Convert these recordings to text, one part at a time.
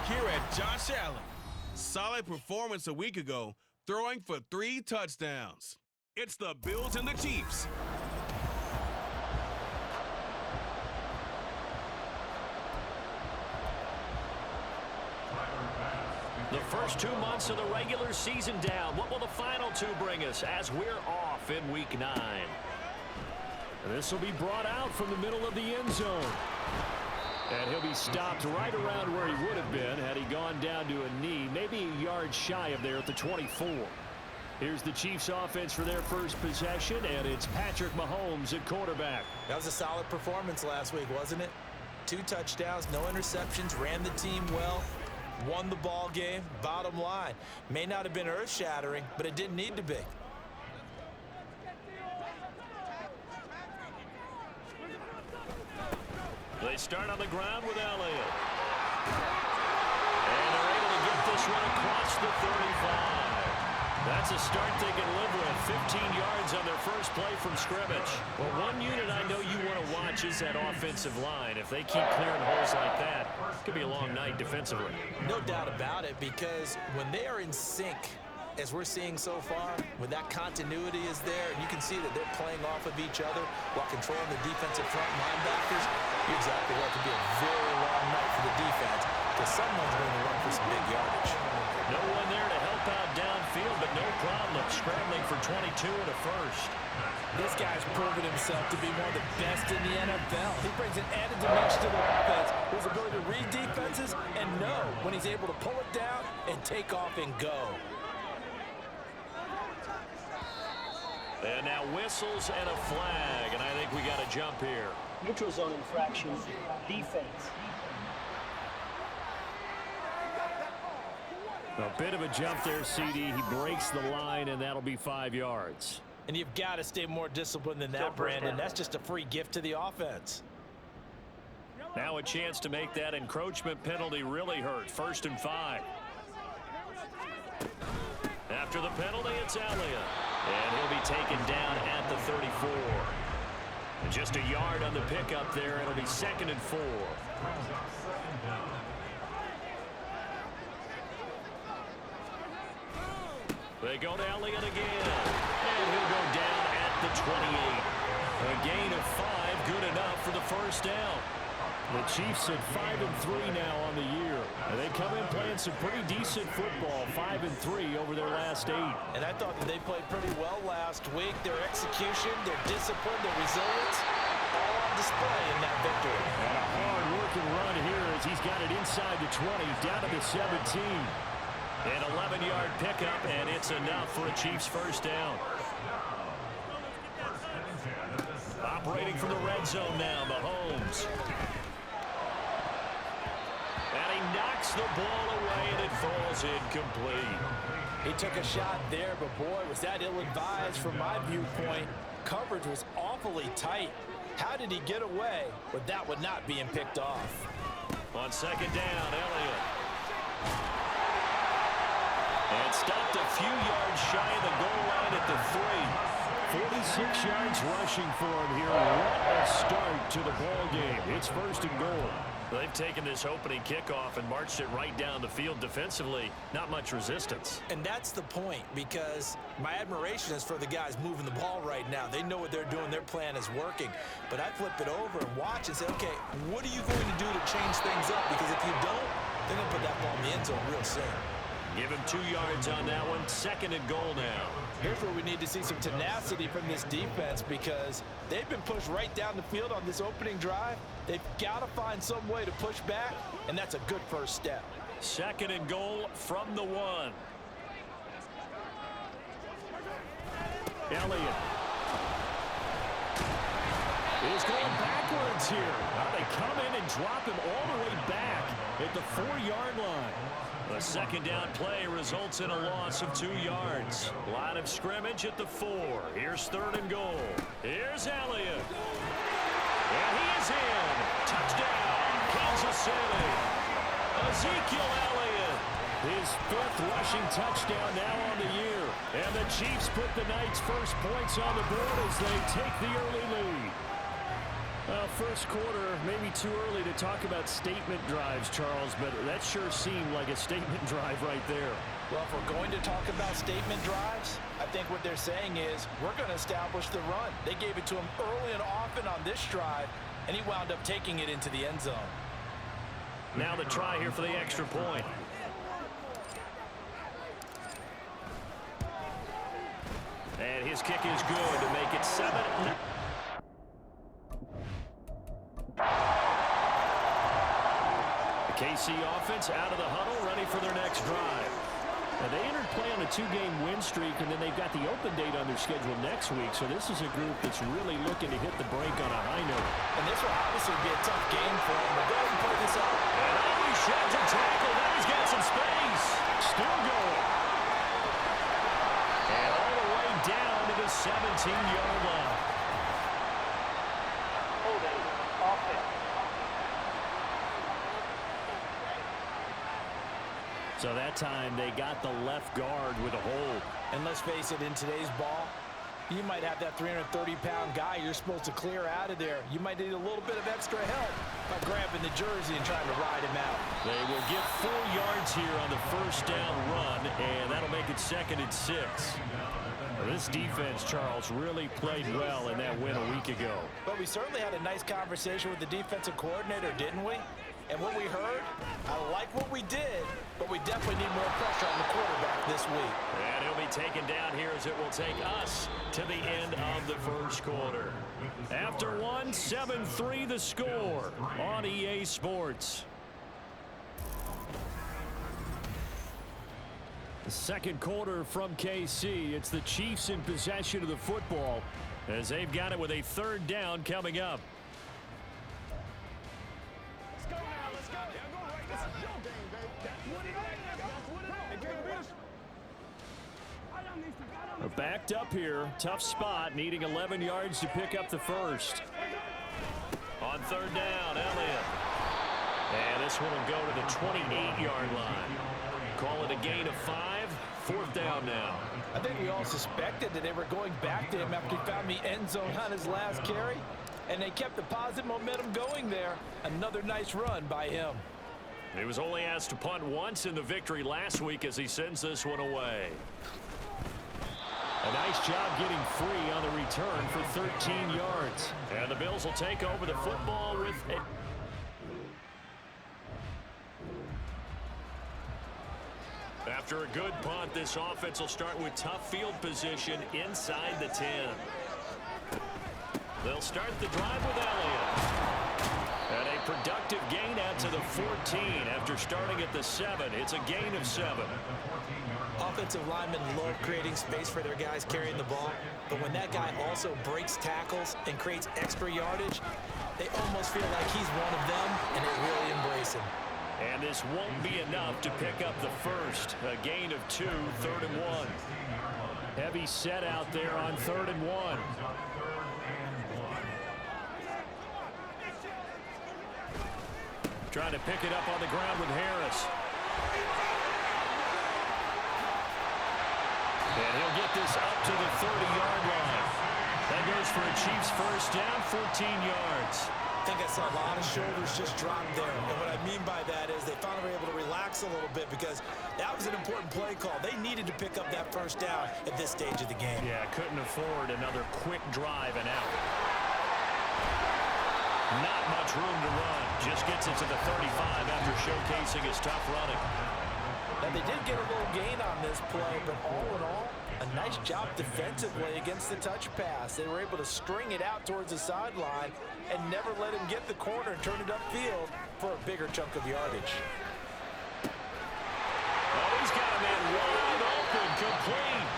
here at Josh Allen. Solid performance a week ago, throwing for 3 touchdowns. It's the Bills and the Chiefs. The first 2 months of the regular season down. What will the final 2 bring us as we're off in Week 9? And this will be brought out from the middle of the end zone. And he'll be stopped right around where he would have been had he gone down to a knee, maybe a yard shy of there at the 24. Here's the Chiefs offense for their first possession, and it's Patrick Mahomes at quarterback. That was a solid performance last week, wasn't it? 2 touchdowns, no interceptions, ran the team well, won the ball game. Bottom line, may not have been earth-shattering, but it didn't need to be. They start on the ground with Elliott. And they're able to get this one across the 35. That's a start they can live with. 15 yards on their first play from scrimmage. Well, one unit I know you want to watch is that offensive line. If they keep clearing holes like that, it could be a long night defensively. No doubt about it, because when they are in sync, as we're seeing so far, when that continuity is there, and you can see that they're playing off of each other while controlling the defensive front linebackers, you're exactly right. It could be a very long night for the defense, because someone's going to run for some big yardage. No one there to help out downfield, but no problem scrambling for 22 and a first. This guy's proven himself to be one of the best in the NFL. He brings an added dimension to the offense, his ability to read defenses and know when he's able to pull it down and take off and go. And now whistles and a flag, and I think we got a jump here. Neutral zone infraction, defense. A bit of a jump there, CD. He breaks the line, and that'll be 5 yards. And you've got to stay more disciplined than that, Brandon. That's just a free gift to the offense. Now a chance to make that encroachment penalty really hurt. 1st and 5. After the penalty, it's Elliott. And he'll be taken down at the 34. And just a yard on the pickup there. It'll be 2nd and 4. They go to Elliott again. And he'll go down at the 28. A gain of 5, good enough for the first down. The Chiefs at 5-3 now on the year. And they come in playing some pretty decent football, 5-3 over their last 8. And I thought that they played pretty well last week. Their execution, their discipline, their resilience, all on display in that victory. And a hard-working run here as he's got it inside the 20, down to the 17. An 11-yard pickup, and it's enough for a Chiefs first down. Operating from the red zone now, Mahomes. And he knocks the ball away, and it falls incomplete. He took a shot there, but boy, was that ill-advised from my viewpoint. Coverage was awfully tight. How did he get away with that one not being picked off? On 2nd down, Elliott. And stopped a few yards shy of the goal line at the 3. 46 yards rushing for him here. What a start to the ball game. It's 1st and goal. They've taken this opening kickoff and marched it right down the field defensively. Not much resistance. And that's the point, because my admiration is for the guys moving the ball right now. They know what they're doing. Their plan is working. But I flip it over and watch and say, okay, what are you going to do to change things up? Because if you don't, they're going to put that ball in the end zone real soon. Give him 2 yards on that one. 2nd and goal now. Here's where we need to see some tenacity from this defense, because they've been pushed right down the field on this opening drive. They've got to find some way to push back, and that's a good first step. 2nd and goal from the 1. Elliott is going backwards here. Now they come in and drop him all the way back at the 4-yard line. The 2nd down play results in a loss of 2 yards. Line of scrimmage at the 4. Here's 3rd and goal. Here's Elliott. And he is in. Touchdown, Kansas City. Ezekiel Elliott. His 5th rushing touchdown now on the year. And the Chiefs put the night's first points on the board as they take the early lead. Well, first quarter, maybe too early to talk about statement drives, Charles, but that sure seemed like a statement drive right there. Well, if we're going to talk about statement drives, I think what they're saying is we're going to establish the run. They gave it to him early and often on this drive, and he wound up taking it into the end zone. Now the try here for the extra point. And his kick is good to make it 7. The KC offense out of the huddle, ready for their next drive. Now, they entered play on a 2-game win streak, and then they've got the open date on their schedule next week. So this is a group that's really looking to hit the break on a high note. And this will obviously be a tough game for him. We'll go ahead and play this out. And he sheds a tackle. Now he's got some space. Still going. And all the way down to the 17-yard line. Holding offense. So that time they got the left guard with a hold. And let's face it, in today's ball, you might have that 330-pound guy you're supposed to clear out of there. You might need a little bit of extra help by grabbing the jersey and trying to ride him out. They will get 4 yards here on the first down run, and that'll make it 2nd and 6. This defense, Charles, really played well in that win a week ago. But we certainly had a nice conversation with the defensive coordinator, didn't we? And what we heard, I like what we did, but we definitely need more pressure on the quarterback this week. And he'll be taken down here as it will take us to the end of the first quarter. After 1, 7-3 the score on EA Sports. The second quarter from KC. It's the Chiefs in possession of the football as they've got it with a 3rd down coming up. We're backed up here. Tough spot, needing 11 yards to pick up the first. On 3rd down, Elliott. And this one will go to the 28-yard line. Call it a gain of 5. 4th down now. I think we all suspected that they were going back to him after he found the end zone on his last carry. And they kept the positive momentum going there. Another nice run by him. He was only asked to punt once in the victory last week as he sends this one away. A nice job getting free on the return for 13 yards. And the Bills will take over the football with a... After a good punt, this offense will start with tough field position inside the 10. They'll start the drive with Elliott. And a productive gain out to the 14 after starting at the 7. It's a gain of 7. Offensive linemen love creating space for their guys carrying the ball, but when that guy also breaks tackles and creates extra yardage, they almost feel like he's one of them, and they really embrace him. And this won't be enough to pick up the first. A gain of 2, 3rd and 1. Heavy set out there on 3rd and 1. Trying to pick it up on the ground with Harris. And he'll get this up to the 30-yard line. That goes for a Chiefs first down, 14 yards. I think I saw a lot of shoulders just drop there. And what I mean by that is they finally were able to relax a little bit because that was an important play call. They needed to pick up that first down at this stage of the game. Yeah, couldn't afford another quick drive and out. Not much room to run. Just gets it to the 35 after showcasing his tough running. Now, they did get a little gain on this play, but all in all, a nice job defensively against the touch pass. They were able to string it out towards the sideline and never let him get the corner and turn it upfield for a bigger chunk of yardage. Oh, he's got a man wide open, complete.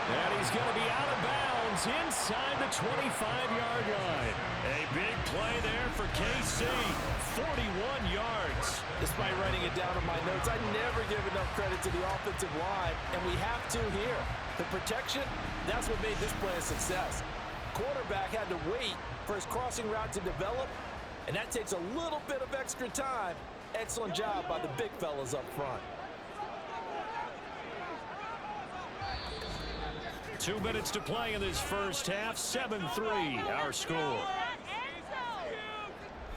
And he's going to be out of bounds inside the 25-yard line. A big play there for KC. 41 yards. Despite writing it down in my notes, I never give enough credit to the offensive line, and we have to here. The protection, that's what made this play a success. Quarterback had to wait for his crossing route to develop, and that takes a little bit of extra time. Excellent job by the big fellas up front. 2 minutes to play in this first half. 7-3 our score.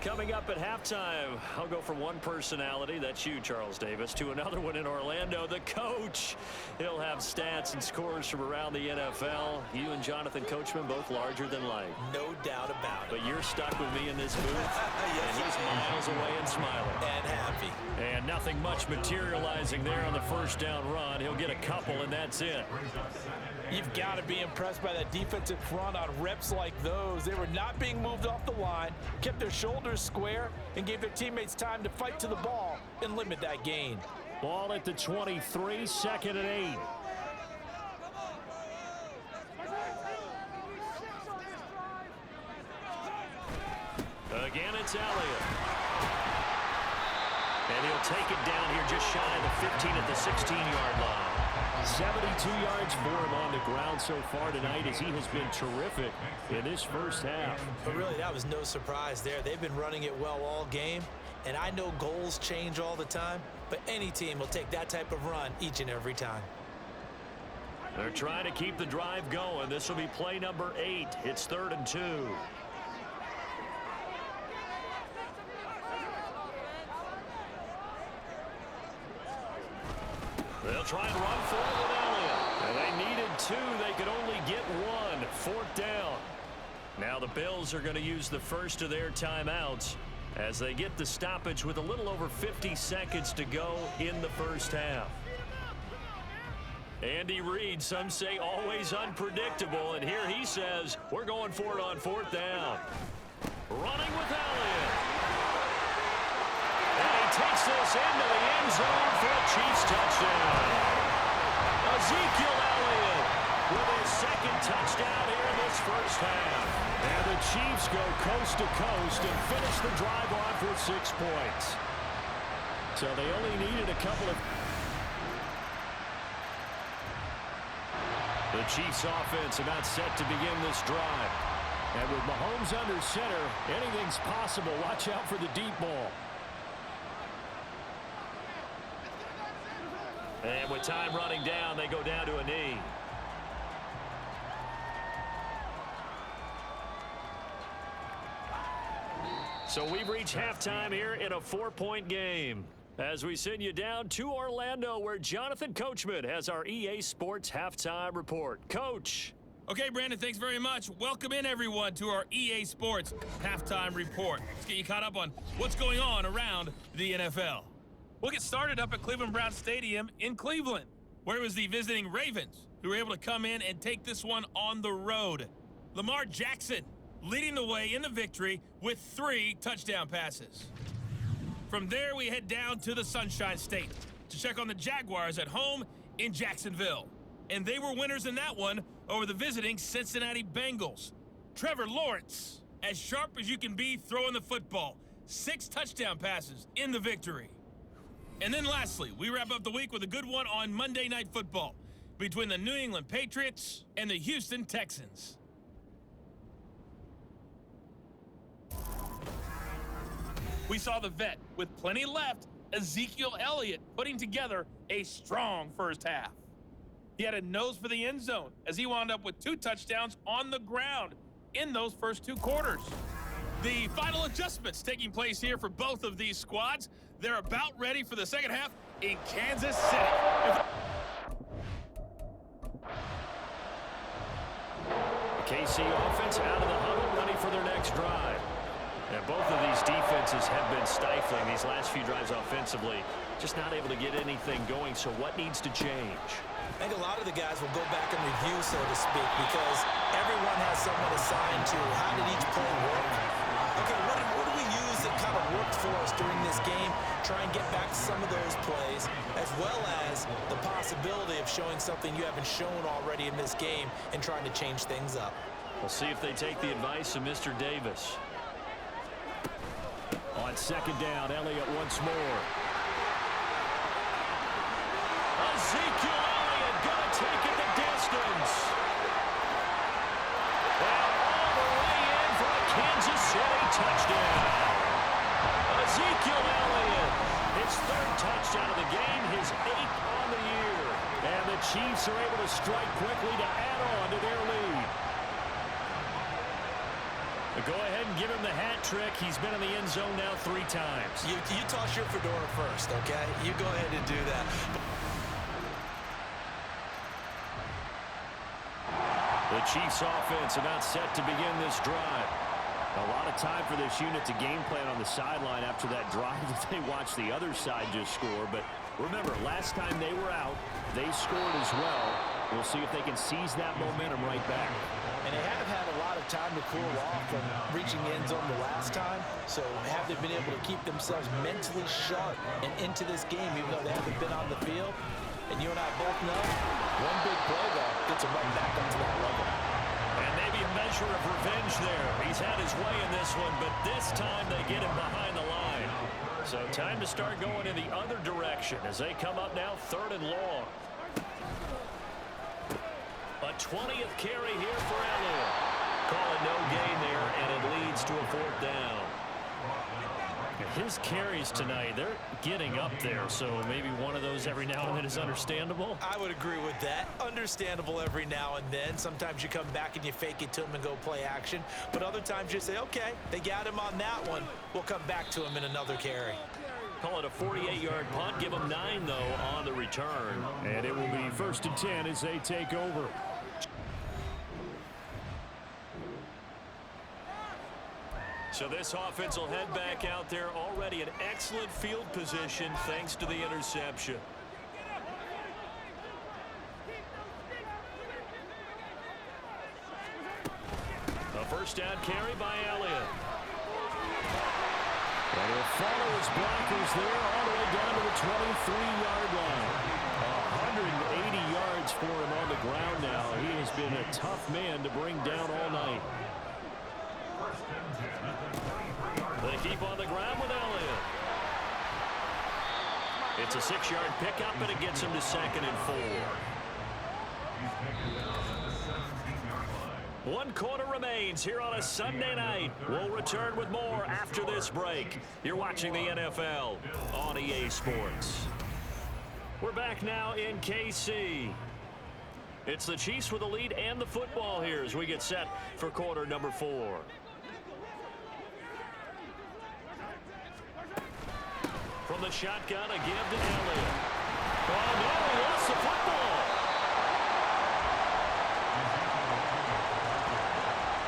Coming up at halftime, I'll go from one personality, that's you, Charles Davis, to another one in Orlando, the coach. He'll have stats and scores from around the NFL. You and Jonathan Coachman both larger than life. No doubt about it. But you're stuck with me in this booth, and he's miles away and smiling. And happy. And nothing much materializing there on the first down run. He'll get a couple, and that's it. You've got to be impressed by that defensive front on reps like those. They were not being moved off the line, kept their shoulders square, and gave their teammates time to fight to the ball and limit that gain. Ball at the 23, 2nd and 8. Again, it's Elliott. And he'll take it down here just shy of the 15 at the 16-yard line. 72 yards for him on the ground so far tonight as he has been terrific in this first half. But really, that was no surprise there. They've been running it well all game, and I know goals change all the time, but any team will take that type of run each and every time. They're trying to keep the drive going. This will be play number 8. It's 3rd and 2. They'll try and run for it with Elliott. And they needed 2. They could only get 1. 4th down. Now the Bills are going to use the first of their timeouts as they get the stoppage with a little over 50 seconds to go in the first half. Andy Reid, some say always unpredictable, and here he says we're going for it on 4th down. Running with Elliott. And he takes this into the end zone for a Chiefs touchdown. Ezekiel Elliott with his 2nd touchdown here in this first half. And the Chiefs go coast to coast and finish the drive off with 6 points. So they only needed a couple of... The Chiefs offense about set to begin this drive. And with Mahomes under center, anything's possible. Watch out for the deep ball. And with time running down, they go down to a knee. So we've reached halftime here in a 4-point game. As we send you down to Orlando, where Jonathan Coachman has our EA Sports Halftime Report. Coach. Okay, Brandon, thanks very much. Welcome in, everyone, to our EA Sports Halftime Report. Let's get you caught up on what's going on around the NFL. We'll get started up at Cleveland Browns Stadium in Cleveland, where it was the visiting Ravens who were able to come in and take this one on the road. Lamar Jackson leading the way in the victory with 3 touchdown passes. From there, we head down to the Sunshine State to check on the Jaguars at home in Jacksonville. And they were winners in that one over the visiting Cincinnati Bengals. Trevor Lawrence, as sharp as you can be throwing the football, 6 touchdown passes in the victory. And then lastly, we wrap up the week with a good one on Monday Night Football between the New England Patriots and the Houston Texans. We saw the vet with plenty left, Ezekiel Elliott, putting together a strong first half. He had a nose for the end zone as he wound up with 2 touchdowns on the ground in those first 2 quarters. The final adjustments taking place here for both of these squads. They're about ready for the second half in Kansas City. The KC offense out of the huddle, ready for their next drive. And both of these defenses have been stifling these last few drives offensively. Just not able to get anything going, so what needs to change? I think a lot of the guys will go back and review, so to speak, because everyone has someone assigned to how did each play work. Okay, what do we use that kind of worked for us during this game? Try and get back some of those plays, as well as the possibility of showing something you haven't shown already in this game and trying to change things up. We'll see if they take the advice of Mr. Davis. On 2nd down, Elliott once more. Ezekiel Elliott gonna take it the distance. And all the way in for a Kansas City touchdown. Ezekiel Elliott, his 3rd touchdown of the game, his 8th on the year. And the Chiefs are able to strike quickly to add on to their lead. Go ahead and give him the hat trick. He's been in the end zone now 3 times. You toss your fedora first, okay? You go ahead and do that. The Chiefs offense about set to begin this drive. A lot of time for this unit to game plan on the sideline after that drive that they watched the other side just score. But remember, last time they were out, they scored as well. We'll see if they can seize that momentum right back. And they have had a lot of time to cool off from reaching the end zone the last time. So have they been able to keep themselves mentally sharp and into this game, even though they haven't been on the field? And you and I both know, one big play, though, gets them right back up to that level. And maybe a measure of revenge there. He's had his way in this one, but this time they get him behind the line. So time to start going in the other direction as they come up now 3rd and long. A 20th carry here for Elliott. Call it no gain there, and it leads to a 4th down. His carries tonight, they're getting up there, so maybe one of those every now and then is understandable. I would agree with that. Understandable every now and then. Sometimes you come back and you fake it to him and go play action. But other times you say, okay, they got him on that one. We'll come back to him in another carry. Call it a 48-yard punt. Give them 9, though, on the return. And it will be 1st and 10 as they take over. So this offense will head back out there, already in excellent field position thanks to the interception. A 1st down carry by Elliott. And he'll follow his blockers there all the way down to the 23-yard line. 180 yards for him on the ground now. He has been a tough man to bring down all night. They keep on the ground with Elliott. It's a 6-yard pickup, and it gets him to 2nd and 4. 1 quarter remains here on a Sunday night. We'll return with more after this break. You're watching the NFL on EA Sports. We're back now in KC. It's the Chiefs with the lead and the football here as we get set for quarter number 4. From the shotgun, a give to Elliott. Oh, no, he lost the football.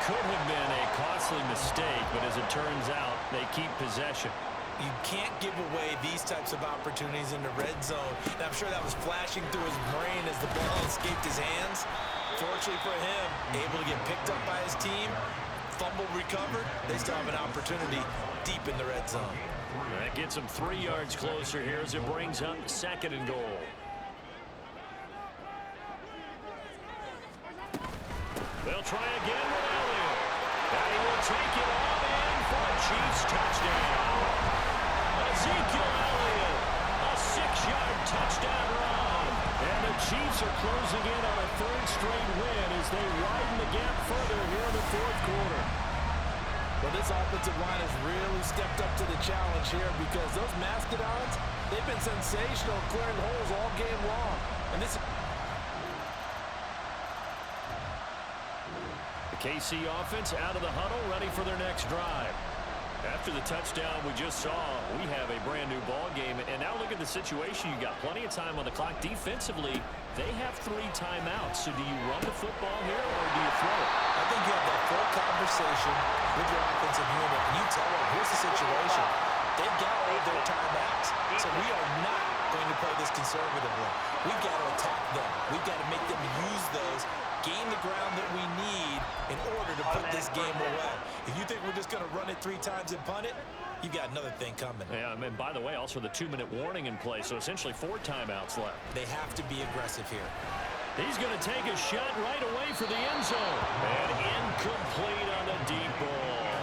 Could have been a costly mistake, but as it turns out, they keep possession. You can't give away these types of opportunities in the red zone. And I'm sure that was flashing through his brain as the ball escaped his hands. Fortunately for him, able to get picked up by his team, fumble recovered. They still have an opportunity deep in the red zone. That gets them 3 yards closer here as it brings up 2nd and goal. They'll try again with Elliott. And he will take it all in for a Chiefs touchdown. Ezekiel Elliott, a 6-yard touchdown run. And the Chiefs are closing in on a 3rd straight win as they widen the gap further here in the 4th quarter. Well, this offensive line has really stepped up to the challenge here because those Mastodons, they've been sensational clearing holes all game long. And this... The KC offense out of the huddle, ready for their next drive. After the touchdown we just saw, we have a brand new ball game. And now look at the situation. You got plenty of time on the clock. Defensively, they have 3 timeouts. So do you run the football here or do you throw it? I think you have that full conversation with your offensive unit, and you tell them, here's the situation. They've got all their timeouts. So we are not going to play this conservatively. We've got to attack them. We've got to make them use those, gain the ground that we need in order to put this game away. If you think we're just going to run it 3 times and punt it, you got another thing coming. Yeah, and by the way, also the 2-minute warning in play, so essentially 4 timeouts left. They have to be aggressive here. He's going to take a shot right away for the end zone. And incomplete on the deep ball.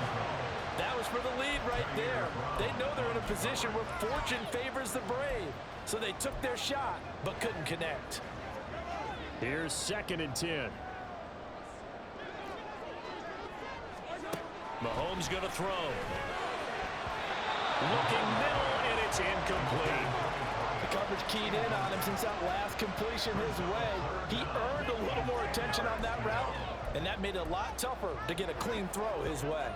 That was for the lead right there. They know they're in a position where fortune favors the brave. So they took their shot, but couldn't connect. Here's 2nd and 10. Mahomes going to throw. Looking middle, and it's incomplete. The coverage keyed in on him since that last completion his way. He earned a little more attention on that route, and that made it a lot tougher to get a clean throw his way.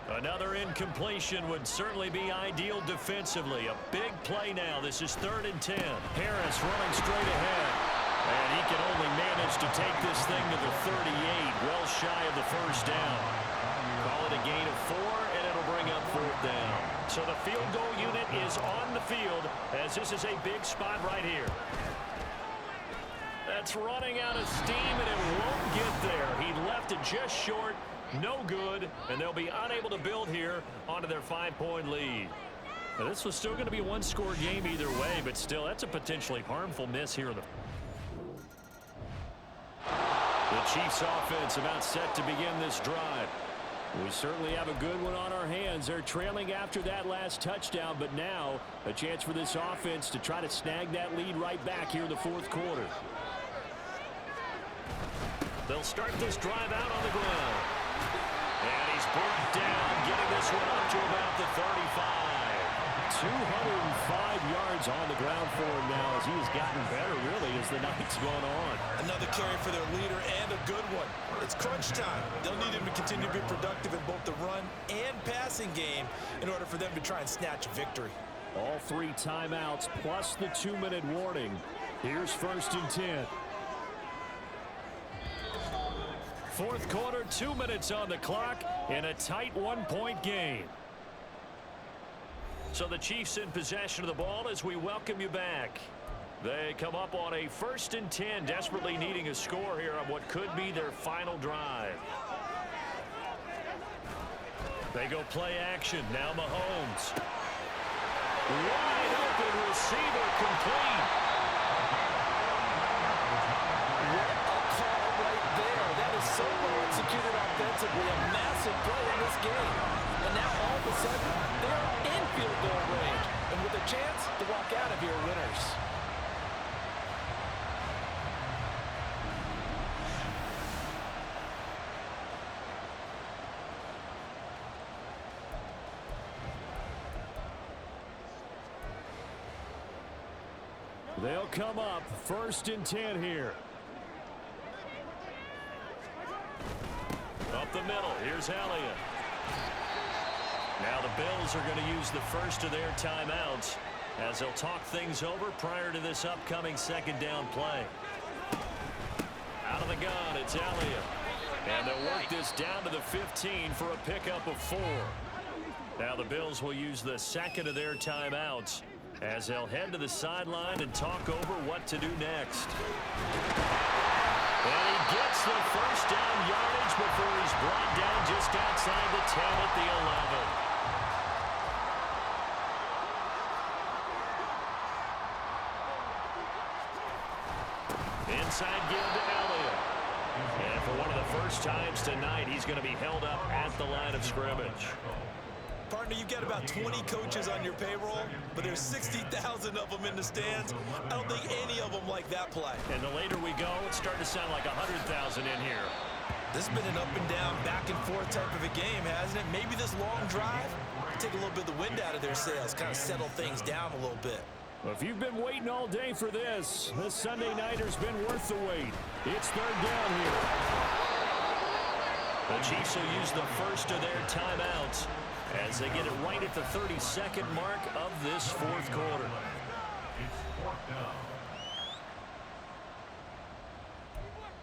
Another incompletion would certainly be ideal defensively. A big play now. This is 3rd and 10. Harris running straight ahead. And he can only manage to take this thing to the 38, well shy of the first down. Call it a gain of 4, and it'll bring up 4th down. So the field goal unit is on the field as this is a big spot right here. That's running out of steam, and it won't get there. He left it just short. No good, and they'll be unable to build here onto their 5-point lead. Now, this was still going to be a one-score game either way, but still, that's a potentially harmful miss here in the Chiefs offense about set to begin this drive. We certainly have a good one on our hands. They're trailing after that last touchdown, but now a chance for this offense to try to snag that lead right back here in the 4th quarter. They'll start this drive out on the ground. And he's brought down, getting this one up to about the 35. 205 yards on the ground for him now as he has gotten better, really, as the night's gone on. Another carry for their leader and a good one. It's crunch time. They'll need him to continue to be productive in both the run and passing game in order for them to try and snatch a victory. All 3 timeouts plus the 2-minute warning. Here's 1st and 10. 4th quarter, 2 minutes on the clock in a tight 1-point game. So the Chiefs in possession of the ball as we welcome you back. They come up on a 1st and 10, desperately needing a score here on what could be their final drive. They go play action. Now Mahomes. Wide open receiver complete. What a call right there. That is so well executed offensively. A massive play in this game. And now all of a sudden, they're in field goal range. And with a chance to walk out of here winners. They'll come up 1st and 10 here. Up the middle. Here's Elliott. Now the Bills are going to use the first of their timeouts as they'll talk things over prior to this upcoming 2nd down play. Out of the gun, it's Elliott. And they'll work this down to the 15 for a pickup of 4. Now the Bills will use the 2nd of their timeouts as they'll head to the sideline and talk over what to do next. And he gets the first down yardage before he's brought down just outside the 10 at the 11. Inside give to Elliott. And for one of the first times tonight, he's going to be held up at the line of scrimmage. Partner, you've got about 20 coaches on your payroll, but there's 60,000 of them in the stands. I don't think any of them like that play. And the later we go, it's starting to sound like 100,000 in here. This has been an up and down, back and forth type of a game, hasn't it? Maybe this long drive take a little bit of the wind out of their sails, kind of settle things down a little bit. Well, if you've been waiting all day for this Sunday nighter's been worth the wait. It's 3rd down here. The Chiefs will use the first of their timeouts as they get it right at the 32nd mark of this 4th quarter.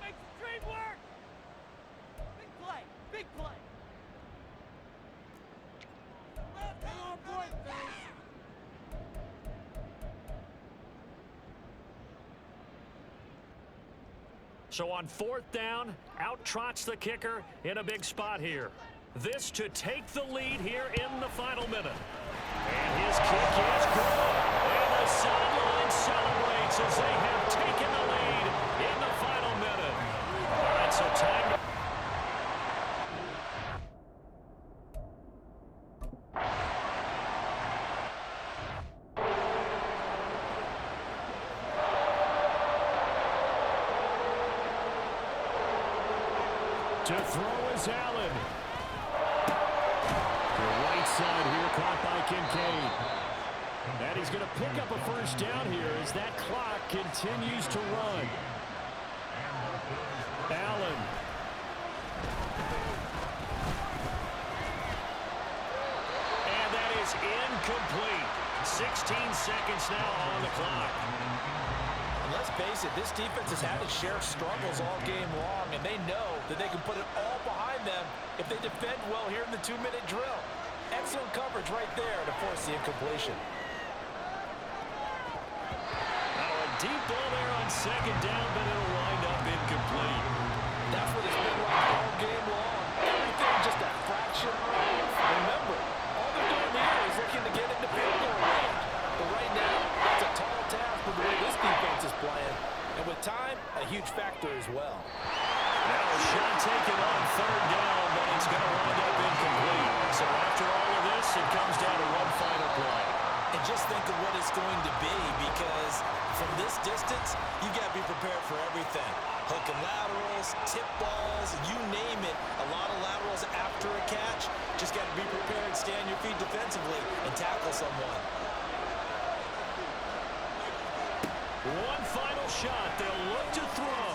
Make the dream work! Big play! Big play! Stay on point, fellas! So on 4th down, out trots the kicker in a big spot here. This to take the lead here in the final minute. And his kick is good. And the sideline celebrates as they have taken the lead in the final minute. All right, so time. To throw is Allen. Side here, caught by Kincaid. And he's going to pick up a first down here as that clock continues to run. Allen is incomplete. 16 seconds now on the clock. And let's face it, this defense has had its share of struggles all game long, and they know that they can put it all behind them if they defend well here in the 2-minute drill. Excellent coverage right there to force the incompletion. Now a deep ball there on second down, but it'll wind up incomplete. That's what it's been like all game long. Everything just a fraction off. Remember, all they're doing here is looking to get into field goal range. But right now, that's a tall task with the way this defense is playing. And with time, a huge factor as well. Now a shot taken on third down, but it's going to wind up incomplete. So after all of this, it comes down to one final play. And just think of what it's going to be, because from this distance, you got to be prepared for everything. Hook and laterals, tip balls, you name it. A lot of laterals after a catch. Just got to be prepared, stand your feet defensively, and tackle someone. One final shot. They'll look to throw.